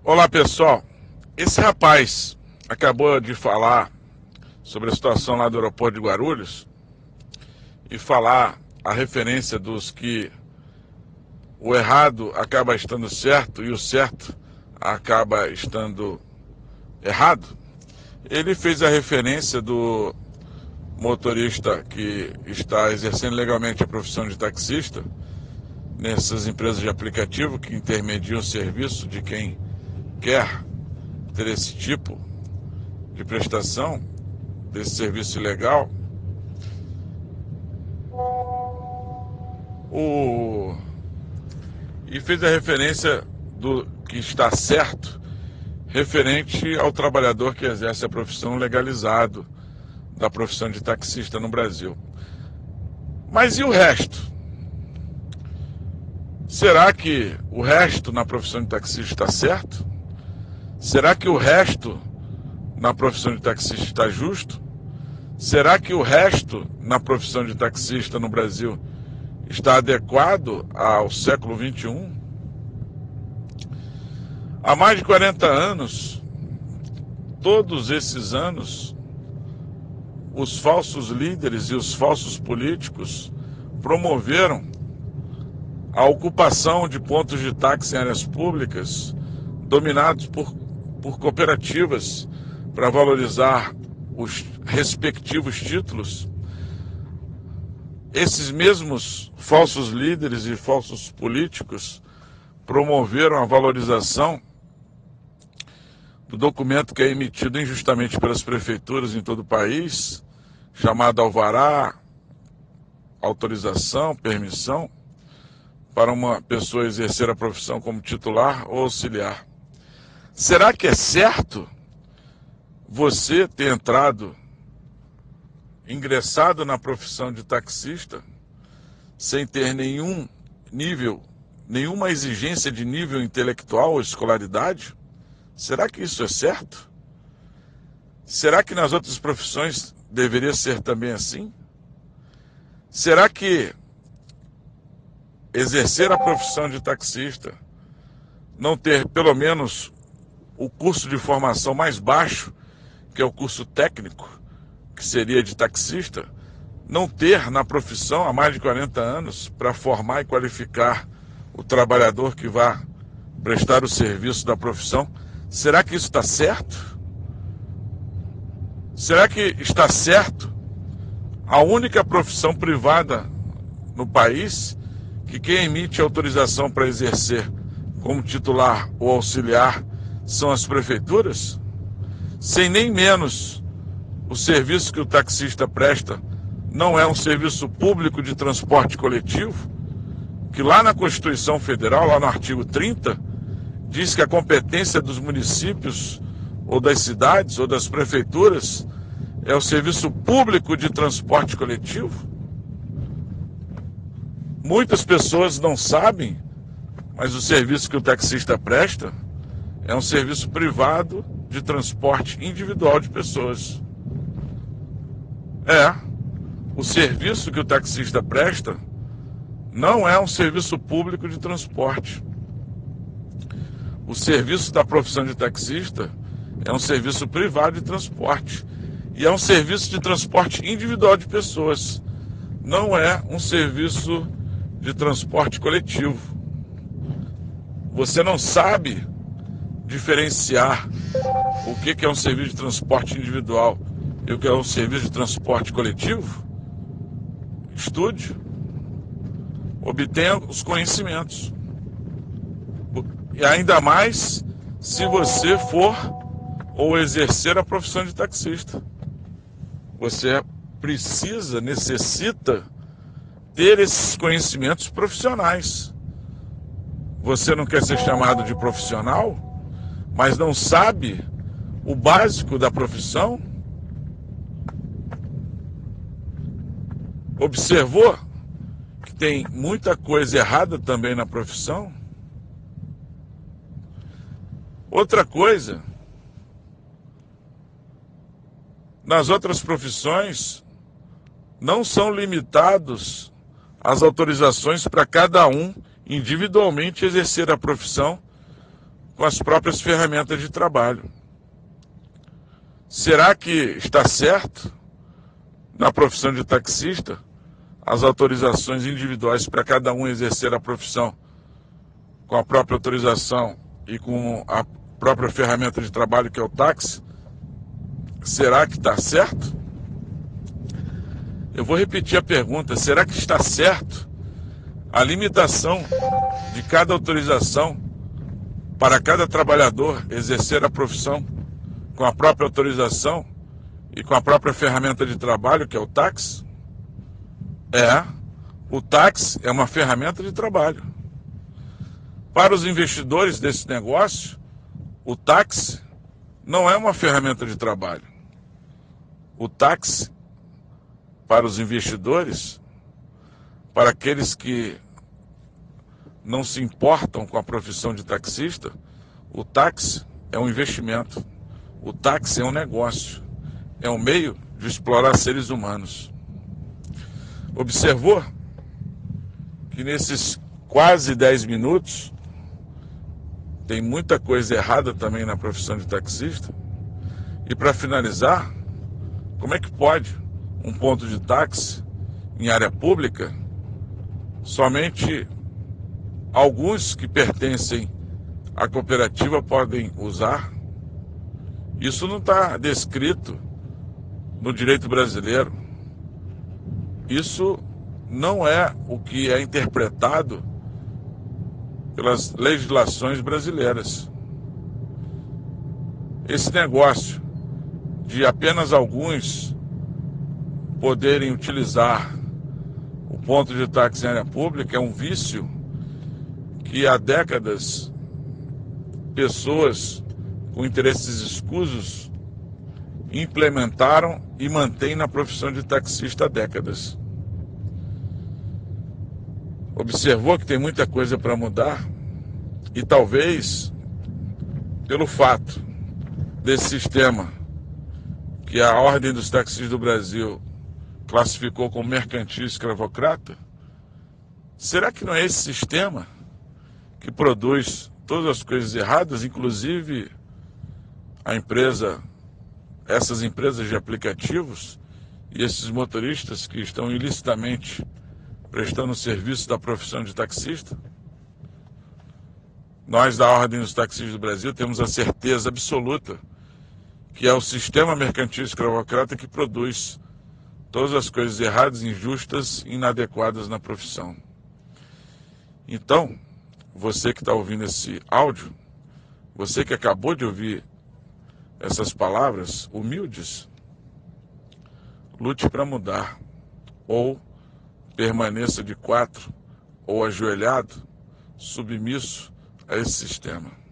Olá, pessoal. Esse rapaz acabou de falar sobre a situação lá do aeroporto de Guarulhos e falar a referência dos que o errado acaba estando certo e o certo acaba estando errado. Ele fez a referência do motorista que está exercendo legalmente a profissão de taxista nessas empresas de aplicativo que intermediam o serviço de quem quer ter esse tipo de prestação, desse serviço ilegal. E fez a referência do que está certo referente ao trabalhador que exerce a profissão legalizado da profissão de taxista no Brasil. Mas e o resto? Será que o resto na profissão de taxista está certo? Será que o resto na profissão de taxista está justo? Será que o resto na profissão de taxista no Brasil está adequado ao século XXI? Há mais de 40 anos, todos esses anos, os falsos líderes e os falsos políticos promoveram a ocupação de pontos de táxi em áreas públicas dominados por cooperativas para valorizar os respectivos títulos. Esses mesmos falsos líderes e falsos políticos promoveram a valorização do documento que é emitido injustamente pelas prefeituras em todo o país, chamado alvará, autorização, permissão, para uma pessoa exercer a profissão como titular ou auxiliar. Será que é certo você ter ingressado na profissão de taxista sem ter nenhuma exigência de nível intelectual ou escolaridade? Será que isso é certo? Será que nas outras profissões deveria ser também assim? Será que exercer a profissão de taxista, não ter pelo menos o curso de formação mais baixo, que é o curso técnico, que seria de taxista, não ter na profissão há mais de 40 anos para formar e qualificar o trabalhador que vai prestar o serviço da profissão? Será que isso está certo? Será que está certo a única profissão privada no país que quem emite autorização para exercer como titular ou auxiliar são as prefeituras? Sem nem menos o serviço que o taxista presta não é um serviço público de transporte coletivo, que lá na Constituição Federal, lá no artigo 30, diz que a competência dos municípios ou das cidades ou das prefeituras é o serviço público de transporte coletivo. Muitas pessoas não sabem, mas o serviço que o taxista presta é um serviço privado de transporte individual de pessoas. O serviço que o taxista presta não é um serviço público de transporte. O serviço da profissão de taxista é um serviço privado de transporte. E é um serviço de transporte individual de pessoas. Não é um serviço de transporte coletivo. Você não sabe diferenciar o que é um serviço de transporte individual e o que é um serviço de transporte coletivo? Estude, obtenha os conhecimentos. E ainda mais se você for ou exercer a profissão de taxista. Você necessita ter esses conhecimentos profissionais. Você não quer ser chamado de profissional, mas não sabe o básico da profissão? Observou que tem muita coisa errada também na profissão? Outra coisa, nas outras profissões não são limitados as autorizações para cada um individualmente exercer a profissão com as próprias ferramentas de trabalho. Será que está certo, na profissão de taxista, as autorizações individuais para cada um exercer a profissão com a própria autorização e com a própria ferramenta de trabalho que é o táxi? Será que está certo? Eu vou repetir a pergunta: será que está certo a limitação de cada autorização para cada trabalhador exercer a profissão com a própria autorização e com a própria ferramenta de trabalho que é o táxi? O táxi é uma ferramenta de trabalho. Para os investidores desse negócio, o táxi não é uma ferramenta de trabalho. O táxi, para os investidores, para aqueles que não se importam com a profissão de taxista, o táxi é um investimento. O táxi é um negócio. É um meio de explorar seres humanos. Observou que nesses quase 10 minutos tem muita coisa errada também na profissão de taxista? E para finalizar, como é que pode um ponto de táxi em área pública somente alguns que pertencem à cooperativa podem usar? Isso não está descrito no direito brasileiro. Isso não é o que é interpretado pelas legislações brasileiras. Esse negócio de apenas alguns poderem utilizar o ponto de táxi em área pública é um vício que há décadas pessoas com interesses escusos implementaram e mantêm na profissão de taxista há décadas. Observou que tem muita coisa para mudar e talvez pelo fato desse sistema que a Ordem dos Taxistas do Brasil classificou como mercantil e escravocrata, será que não é esse sistema que produz todas as coisas erradas, inclusive essas empresas de aplicativos e esses motoristas que estão ilicitamente prestando serviço da profissão de taxista? Nós da Ordem dos Taxistas do Brasil temos a certeza absoluta que é o sistema mercantil escravocrata que produz todas as coisas erradas, injustas e inadequadas na profissão. Então, você que está ouvindo esse áudio, você que acabou de ouvir essas palavras humildes, lute para mudar, ou permaneça de quatro, ou ajoelhado, submisso a esse sistema.